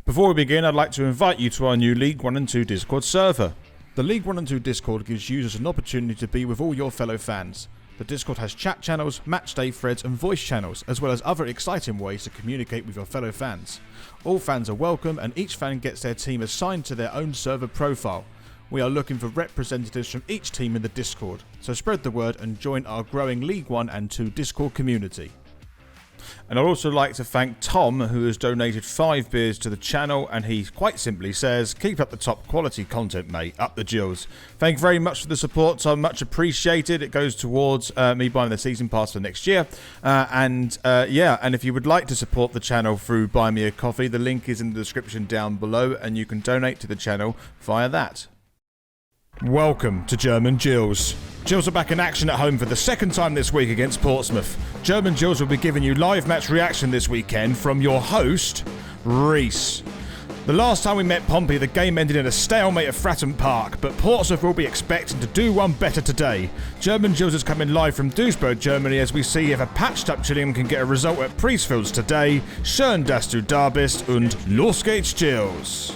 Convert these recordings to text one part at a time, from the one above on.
Before we begin, I'd like to invite you to our new League 1 and 2 Discord server. The League 1 and 2 Discord gives users an opportunity to be with all your fellow fans. The Discord has chat channels, matchday threads and voice channels, as well as other exciting ways to communicate with your fellow fans. All fans are welcome and each fan gets their team assigned to their own server profile. We are looking for representatives from each team in the Discord, so spread the word and join our growing League 1 and 2 Discord community. And I'd also like to thank Tom, who has donated 5 beers to the channel, and he quite simply says, keep up the top quality content, mate, up the Gills. Thank you very much for the support, Tom, much appreciated. It goes towards me buying the season pass for next year. And if you would like to support the channel through Buy Me a Coffee, the link is in the description down below, and you can donate to the channel via that. Welcome to German Gills. Gills are back in action at home for the second time this week against Portsmouth. German Gills will be giving you live match reaction this weekend from your host, Reese. The last time we met Pompey, the game ended in a stalemate at Fratton Park, but Portsmouth will be expecting to do one better today. German Gills is coming live from Duisburg, Germany, as we see if a patched-up Gillingham can get a result at Priestfields today. Schön, dass du da bist und los geht's, Gills!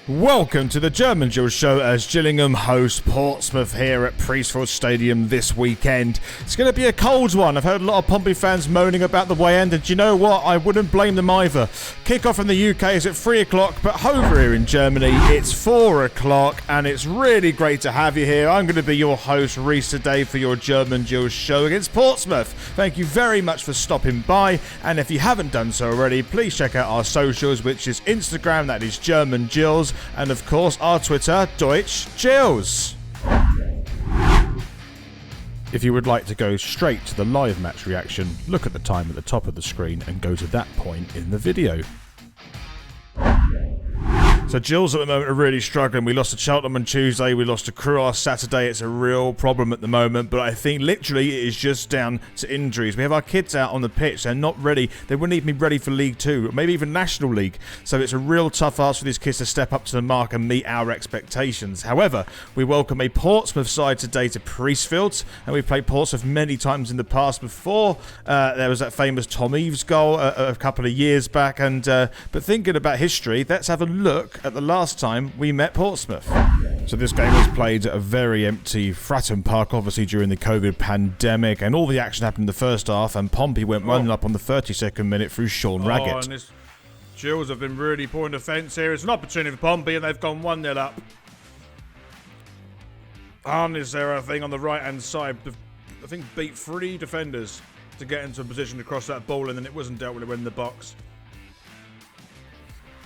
Welcome to the German Gills show as Gillingham host Portsmouth here at Priestfields Stadium this weekend. It's going to be a cold one. I've heard a lot of Pompey fans moaning about the way end, and do you know what? I wouldn't blame them either. Kick-off in the UK is at 3 o'clock, but over here in Germany it's 4 o'clock, and it's really great to have you here. I'm going to be your host, Reese, today for your German Gills show against Portsmouth. Thank you very much for stopping by, and if you haven't done so already, please check out our socials, which is Instagram, that is German Gills, and of course our Twitter, Deutsch Gills. If you would like to go straight to the live match reaction, look at the time at the top of the screen and go to that point in the video. So Gills at the moment are really struggling. We lost to Cheltenham on Tuesday, we lost to Crewe on Saturday. It's a real problem at the moment, but I think literally it is just down to injuries. We have our kids out on the pitch, they're not ready. They wouldn't even be ready for League 2, or maybe even National League. So it's a real tough ask for these kids to step up to the mark and meet our expectations. However, we welcome a Portsmouth side today to Priestfields, and we've played Portsmouth many times in the past before. There was that famous Tom Eaves goal a couple of years back, and but thinking about history, let's have a look at the last time we met Portsmouth. So this game was played at a very empty Fratton Park, obviously during the COVID pandemic, and all the action happened in the first half, and Pompey went 1-up on the 32nd minute through Sean Raggett. And this Gills have been really poor in defence here. It's an opportunity for Pompey, and they've gone 1-0 up. Is there a thing on the right-hand side? I think beat 3 defenders to get into a position to cross that ball, and then it wasn't dealt with in the box.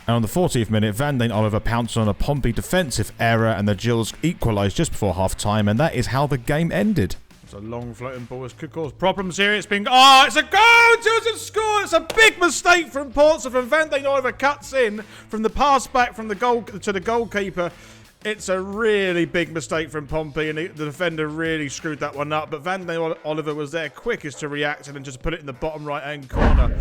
And on the 40th minute, Van Deen Oliver pounced on a Pompey defensive error and the Gills equalised just before half-time, and that is how the game ended. It's a long floating ball. This could cause problems here. It's been... Oh, it's a goal! Gills have scored! It's a big mistake from Portsmouth, and Van Deen Oliver cuts in from the pass back from the goal to the goalkeeper. It's a really big mistake from Pompey, and the defender really screwed that one up. But Van Deen Oliver was there quickest to react and just put it in the bottom right-hand corner.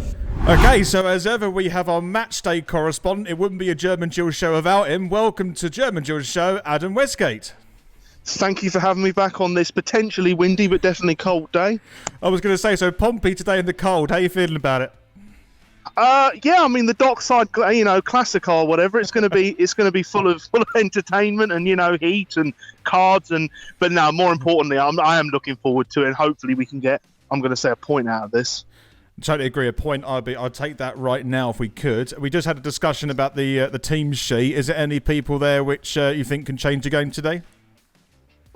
Okay, so as ever, we have our matchday correspondent. It wouldn't be a German Gills show without him. Welcome to German Gills show, Adam Westgate. Thank you for having me back on this potentially windy but definitely cold day. I was going to say, so Pompey today in the cold. How are you feeling about it? Yeah, I mean the dockside, classic or whatever. It's going to be full of entertainment and heat and cards but no, more importantly, I am looking forward to it. And hopefully we can get, I'm going to say, a point out of this. Totally agree. A point. I'd take that right now if we could. We just had a discussion about the team sheet. Is there any people there which you think can change the game today?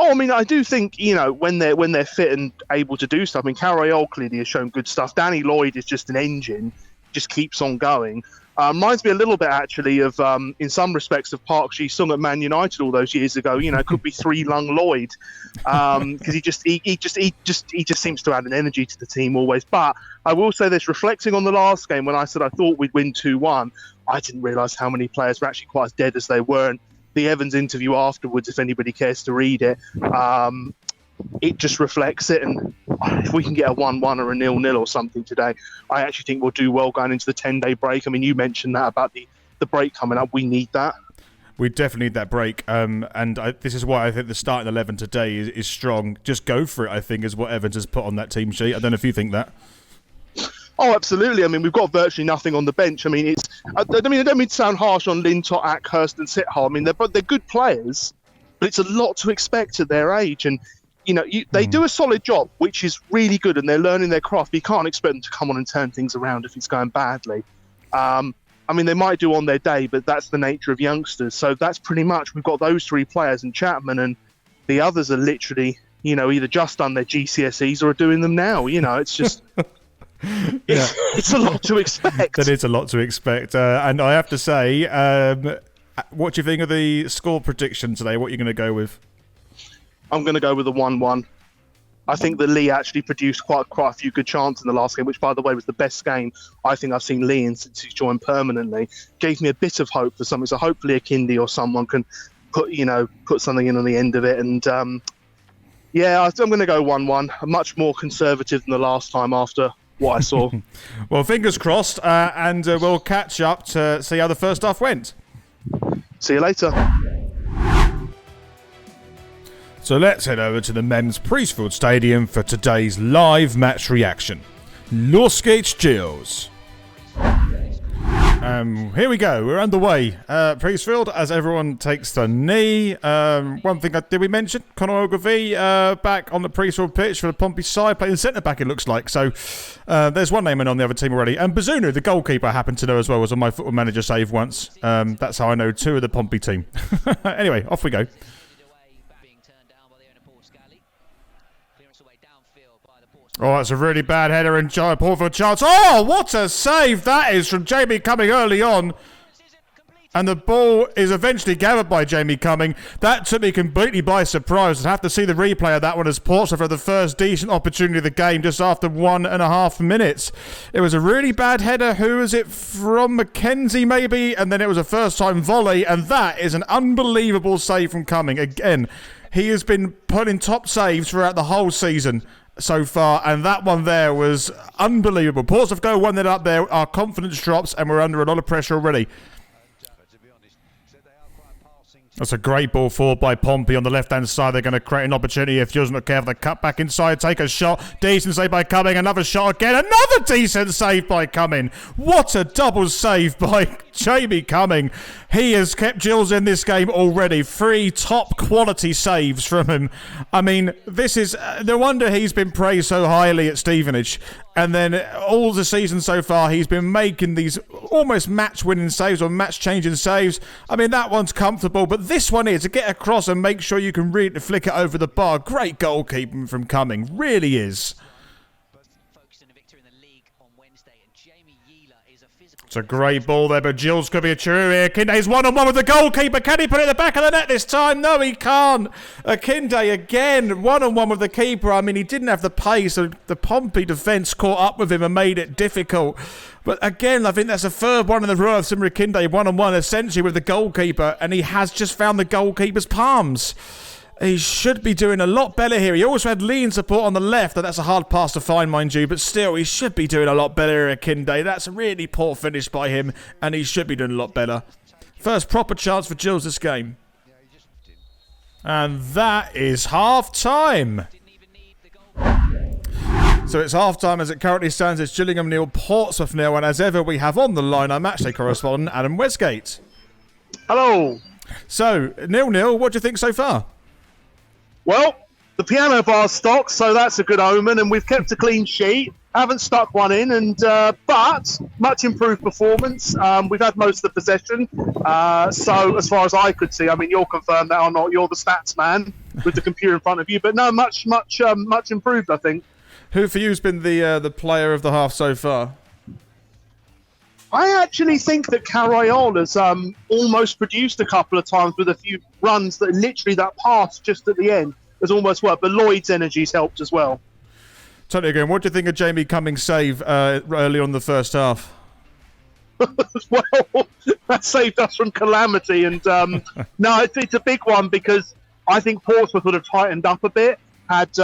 Oh, I mean, I do think, when they're fit and able to do stuff. I mean, Carayol clearly has shown good stuff. Danny Lloyd is just an engine, just keeps on going. Reminds me a little bit, actually, of, in some respects, of Park Ji-sung at Man United all those years ago. Could be 3-lung Lloyd, because he just seems to add an energy to the team always. But I will say this, reflecting on the last game, when I said I thought we'd win 2-1, I didn't realise how many players were actually quite as dead as they were. And the Evans interview afterwards, if anybody cares to read it, it just reflects it. And if we can get a 1-1 or a 0-0 or something today, I actually think we'll do well going into the 10-day break. I mean, you mentioned that about the break coming up. We need that. We definitely need that break. This is why I think the starting 11 today is strong. Just go for it, I think, is what Evans has put on that team sheet. I don't know if you think that. Oh, absolutely. I mean, we've got virtually nothing on the bench. I mean, I don't mean to sound harsh on Lintott, Ackhurst and Sithal. I mean, they're good players, but it's a lot to expect at their age. And, they do a solid job, which is really good, and they're learning their craft. But you can't expect them to come on and turn things around if it's going badly. I mean, they might do on their day, but that's the nature of youngsters. So that's pretty much, we've got those three players and Chapman, and the others are literally, either just done their GCSEs or are doing them now. It's just... It's a lot to expect. That is a lot to expect. And I have to say, what do you think of the score prediction today? What are you going to go with? I'm going to go with a 1-1. I think that Lee actually produced quite a few good chances in the last game, which, by the way, was the best game I think I've seen Lee in since he's joined permanently. Gave me a bit of hope for something. So hopefully a Kindy or someone can put something in on the end of it. And I'm going to go 1-1. I'm much more conservative than the last time after what I saw. Well, fingers crossed, and we'll catch up to see how the first half went. See you later. So let's head over to the men's Priestfield Stadium for today's live match reaction. Lorskate's Gills. Here we go. We're underway. Priestfield, as everyone takes the knee. One thing, did we mention? Conor Ogilvie back on the Priestfield pitch for the Pompey side, playing centre-back, it looks like. So there's one name in on the other team already. And Bazunu, the goalkeeper, I happen to know as well, was on my Football Manager save once. That's how I know two of the Pompey team. Anyway, off we go. Oh, that's a really bad header and poor for a chance. Oh, what a save that is from Jamie Cumming early on. And the ball is eventually gathered by Jamie Cumming. That took me completely by surprise. I'd have to see the replay of that one as Portsmouth had the first decent opportunity of the game just after 1.5 minutes. It was a really bad header. Who was it from? Mackenzie maybe? And then it was a first-time volley. And that is an unbelievable save from Cumming. Again, he has been putting top saves throughout the whole season so far, and that one there was unbelievable. Portsmouth go 1-0 up there, our confidence drops, and we're under a lot of pressure already. That's a great ball forward by Pompey on the left-hand side. They're going to create an opportunity if Gills not careful. They cut back inside, take a shot. Decent save by Cumming. Another shot again. Another decent save by Cumming. What a double save by Jamie Cumming. He has kept Gills in this game already. 3 top-quality saves from him. I mean, this is... no wonder he's been praised so highly at Stevenage. And then all the season so far, he's been making these almost match-winning saves or match-changing saves. I mean, that one's comfortable, but this one is to get across and make sure you can really flick it over the bar. Great goalkeeping from Cumming. Really is. It's a great ball there, but Gills could be a true here. Akinde's 1-on-1 with the goalkeeper. Can he put it in the back of the net this time? No, he can't. Akinde again, 1-on-1 with the keeper. I mean, he didn't have the pace. So the Pompey defence caught up with him and made it difficult. But again, I think that's the third one in the row of Simra Akinde 1-on-1 essentially with the goalkeeper, and he has just found the goalkeeper's palms. He should be doing a lot better here. He also had Lee in support on the left, and that's a hard pass to find, mind you, but still, he should be doing a lot better here, Akinde. That's a really poor finish by him, and he should be doing a lot better. First proper chance for Gills this game. And that is half-time. So it's half-time as it currently stands. It's Gillingham 0, Portsmouth 0, and as ever, we have on the line our matchday correspondent, Adam Westgate. Hello. So, 0-0, what do you think so far? Well, the piano bar's stocked, so that's a good omen, and we've kept a clean sheet. Haven't stuck one in, and but much improved performance. We've had most of the possession. So as far as I could see, I mean, you'll confirm that or not. You're the stats man with the computer in front of you, but no, much improved, I think. Who for you has been the player of the half so far? I actually think that Carayol has almost produced a couple of times with a few runs that literally that pass just at the end has almost worked. But Lloyd's energy's helped as well. Totally again. What do you think of Jamie Cummings' save early on in the first half? Well, that saved us from calamity. And no, it's a big one because I think Portsmouth would have tightened up a bit had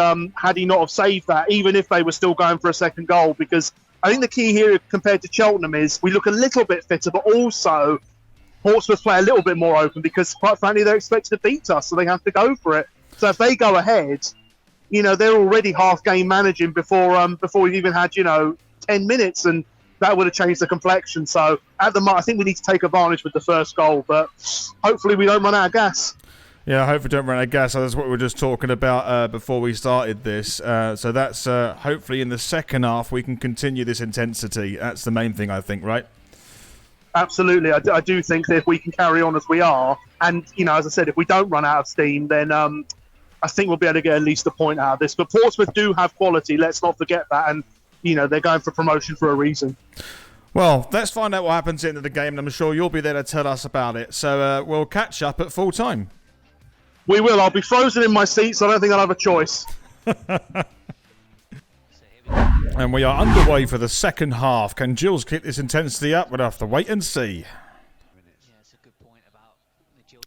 he not have saved that, even if they were still going for a second goal. Because I think the key here compared to Cheltenham is we look a little bit fitter, but also Portsmouth play a little bit more open because, quite frankly, they're expected to beat us, so they have to go for it. So if they go ahead, they're already half game managing before we've even had 10 minutes, and that would have changed the complexion. So at the moment, I think we need to take advantage with the first goal, but hopefully we don't run out of gas. Yeah, I hope we don't run out of gas. That's what we were just talking about before we started this. So that's hopefully in the second half we can continue this intensity. That's the main thing, I think, right? Absolutely. I do think that if we can carry on as we are, and, as I said, if we don't run out of steam, then I think we'll be able to get at least a point out of this. But Portsmouth do have quality. Let's not forget that. And, they're going for promotion for a reason. Well, let's find out what happens at the end of the game, and I'm sure you'll be there to tell us about it. So we'll catch up at full time. We will. I'll be frozen in my seat, so I don't think I'll have a choice. And we are underway for the second half. Can Gills keep this intensity up? We'll have to wait and see.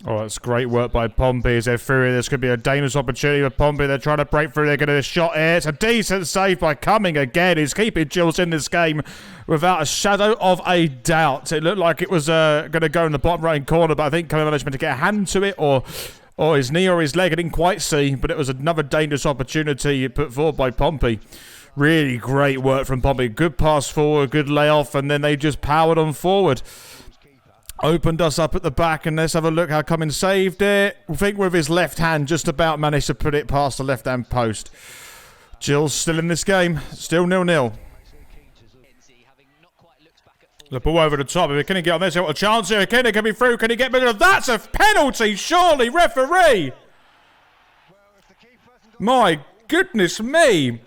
Oh, that's great work by Pompey as they're through here. This could be a dangerous opportunity for Pompey. They're trying to break through. They're getting a shot here. It's a decent save by Cumming again. He's keeping Gills in this game without a shadow of a doubt. It looked like it was going to go in the bottom right corner, but I think Cumming managed to get a hand to it or his knee or his leg. I didn't quite see, but it was another dangerous opportunity put forward by Pompey. Really great work from Pompey. Good pass forward, good layoff, and then they just powered on forward. Opened us up at the back, and let's have a look how Cummins saved it. I think with his left hand, just about managed to put it past the left-hand post. Gills still in this game, still 0-0. The ball over the top. If he can get on this, he's got a chance here. Can he be through? Can he get rid of that? That's a penalty, surely, referee. My goodness me.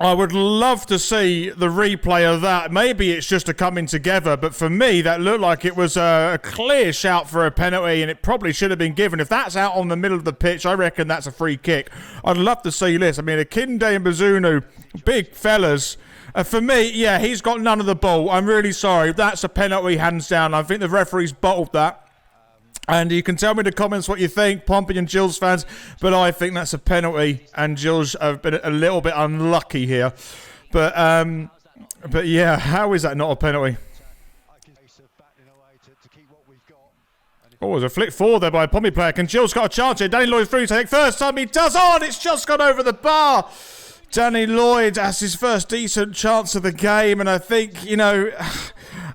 I would love to see the replay of that. Maybe it's just a coming together, but for me, that looked like it was a clear shout for a penalty, and it probably should have been given. If that's out on the middle of the pitch, I reckon that's a free kick. I'd love to see this. I mean, Akinde and Bazunu, big fellas. For me, yeah, he's got none of the ball. I'm really sorry. That's a penalty, hands down. I think the referee's bottled that. And you can tell me in the comments what you think, Pompey and Gills fans, but I think that's a penalty, and Gills have been a little bit unlucky here. But yeah, how is that not a penalty? Oh, there's a flick forward there by a Pompey player. Can Gills got a chance here? Danny Lloyd through to take first time. He does on. It's just gone over the bar. Danny Lloyd has his first decent chance of the game, and I think,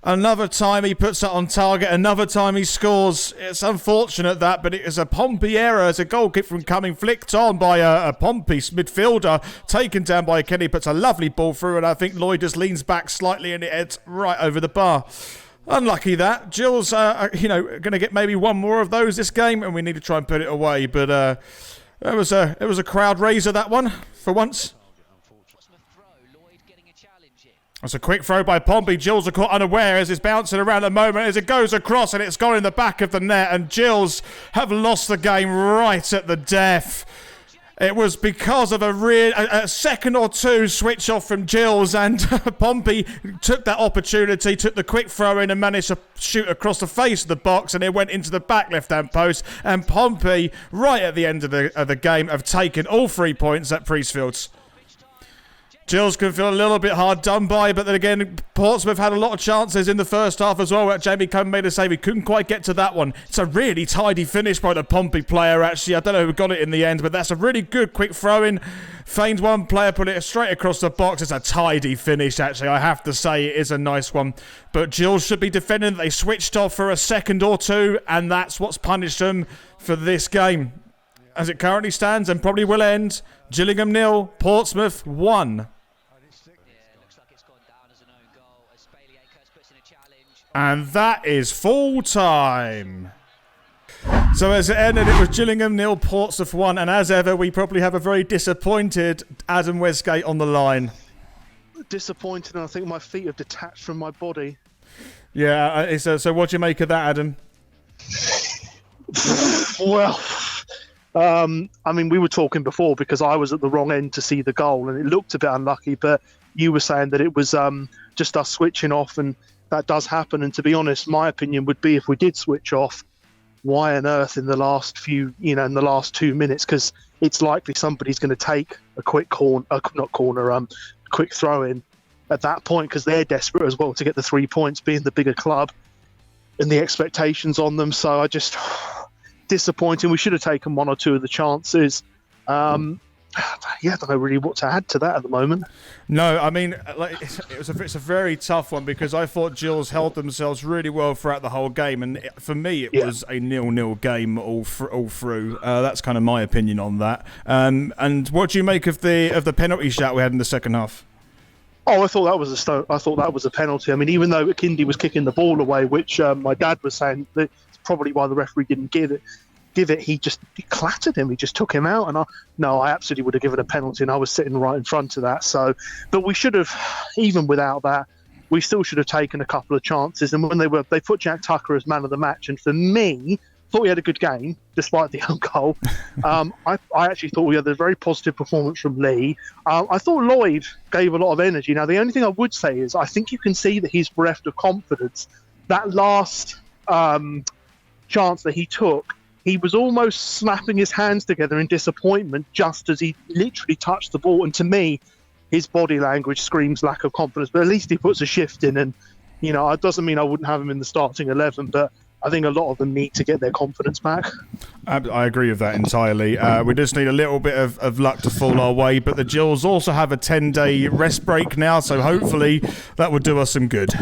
another time he puts it on target, another time he scores. It's unfortunate that, but it is a Pompey error. It's a goal kick from Cumming, flicked on by a Pompey midfielder, taken down by Kenny, puts a lovely ball through, and I think Lloyd just leans back slightly and it heads right over the bar. Unlucky that. Gills, going to get maybe one more of those this game, and we need to try and put it away, but it was a crowd raiser, that one, for once. It's a quick throw by Pompey. Gills are caught unaware as it's bouncing around at the moment as it goes across, and it's gone in the back of the net, and Gills have lost the game right at the death. It was because of a second or two switch off from Gills, and Pompey took that opportunity, took the quick throw in and managed to shoot across the face of the box, and it went into the back left-hand post, and Pompey, right at the end of the game, have taken all 3 points at Priestfields. Gills can feel a little bit hard done by, but then again, Portsmouth had a lot of chances in the first half as well. Jamie Cohn made a save. He couldn't quite get to that one. It's a really tidy finish by the Pompey player, actually. I don't know who got it in the end, but that's a really good quick throw-in. Feigned one player, put it straight across the box. It's a tidy finish, actually. I have to say it is a nice one. But Gills should be defending. They switched off for a second or two, and that's what's punished them for this game. As it currently stands, and probably will end, Gillingham 0, Portsmouth 1. And that is full time. So as it ended, it was Gillingham 0, Portsmouth 1. And as ever, we probably have a very disappointed Adam Westgate on the line. Disappointed, and I think my feet have detached from my body. Yeah, so what do you make of that, Adam? Well, I mean, we were talking before because I was at the wrong end to see the goal, and it looked a bit unlucky, but you were saying that it was just us switching off, and that does happen. And to be honest, my opinion would be if we did switch off, why on earth in the last 2 minutes? Because it's likely somebody's going to take a quick quick throw in at that point, because they're desperate as well to get the 3 points, being the bigger club. and the expectations on them. So I just disappointing. We should have taken one or two of the chances. Yeah, I don't know really what to add to that at the moment. No, I mean, like, it's a very tough one because I thought Gills held themselves really well throughout the whole game, and for me, it was a 0-0 game all through. That's kind of my opinion on that. And what do you make of the penalty shot we had in the second half? Oh, I thought that was a penalty. I mean, even though Kindi was kicking the ball away, which my dad was saying that's probably why the referee didn't give it. He clattered him. He just took him out, and I absolutely would have given a penalty, and I was sitting right in front of that. So, but we should have, even without that, we still should have taken a couple of chances. And when they put Jack Tucker as man of the match, and for me, thought we had a good game despite the own goal. I actually thought we had a very positive performance from Lee. I thought Lloyd gave a lot of energy. Now, the only thing I would say is I think you can see that he's bereft of confidence. That last chance that he took, he was almost slapping his hands together in disappointment just as he literally touched the ball. And to me, his body language screams lack of confidence. But at least he puts a shift in. And, it doesn't mean I wouldn't have him in the starting 11, but I think a lot of them need to get their confidence back. I agree with that entirely. We just need a little bit of luck to fall our way. But the Gills also have a 10-day rest break now, so hopefully that will do us some good.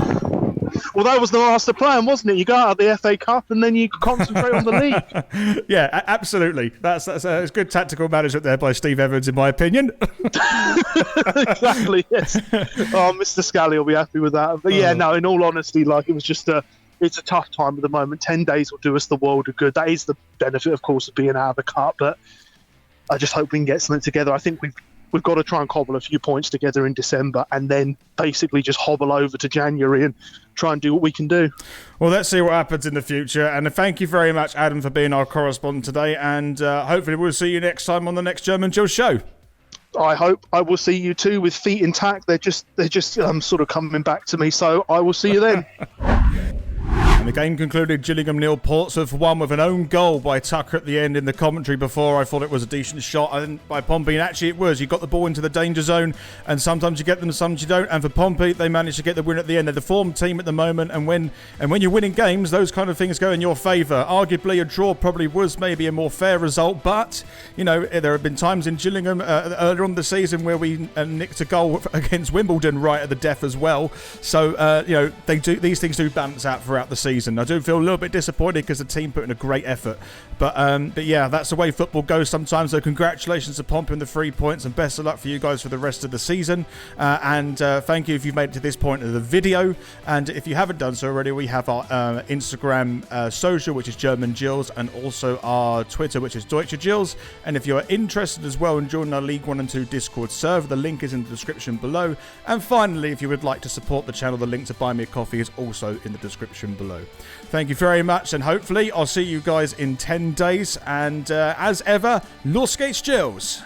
Well, that was the master plan, wasn't it? You go out of the FA Cup and then you concentrate on the league. Yeah, absolutely. That's good tactical management there by Steve Evans, in my opinion. Exactly, yes. Oh, Mr. Scally will be happy with that. But yeah, no, in all honesty, it was just it's a tough time at the moment. 10 days will do us the world of good. That is the benefit, of course, of being out of the cup. But I just hope we can get something together. I think we've got to try and cobble a few points together in December and then basically just hobble over to January and try and do what we can do. Well, let's see what happens in the future. And thank you very much, Adam, for being our correspondent today. And hopefully we'll see you next time on the next German Gills show. I hope I will see you too with feet intact. They're just sort of coming back to me. So I will see you then. And the game concluded Gillingham 0, Portsmouth 1 with an own goal by Tucker at the end. In the commentary before, I thought it was a decent shot by Pompey, and actually it was. You got the ball into the danger zone, and sometimes you get them, sometimes you don't. And for Pompey, they managed to get the win at the end. They're the form team at the moment, and when you're winning games, those kind of things go in your favour. Arguably, a draw probably was maybe a more fair result, but there have been times in Gillingham earlier on the season where we nicked a goal against Wimbledon right at the death as well. So these things do balance out throughout the season. I do feel a little bit disappointed because the team put in a great effort, but yeah, that's the way football goes sometimes. So congratulations to Pompey on the 3 points, and best of luck for you guys for the rest of the season. And thank you if you've made it to this point of the video. And if you haven't done so already, we have our Instagram social, which is German Gills, and also our Twitter, which is Deutsche Gills. And if you're interested as well in joining our League 1 and 2 Discord server, the link is in the description below. And finally, if you would like to support the channel, the link to buy me a coffee is also in the description below. Thank you very much, and hopefully I'll see you guys in 10 days. And as ever, Los Gates Gills.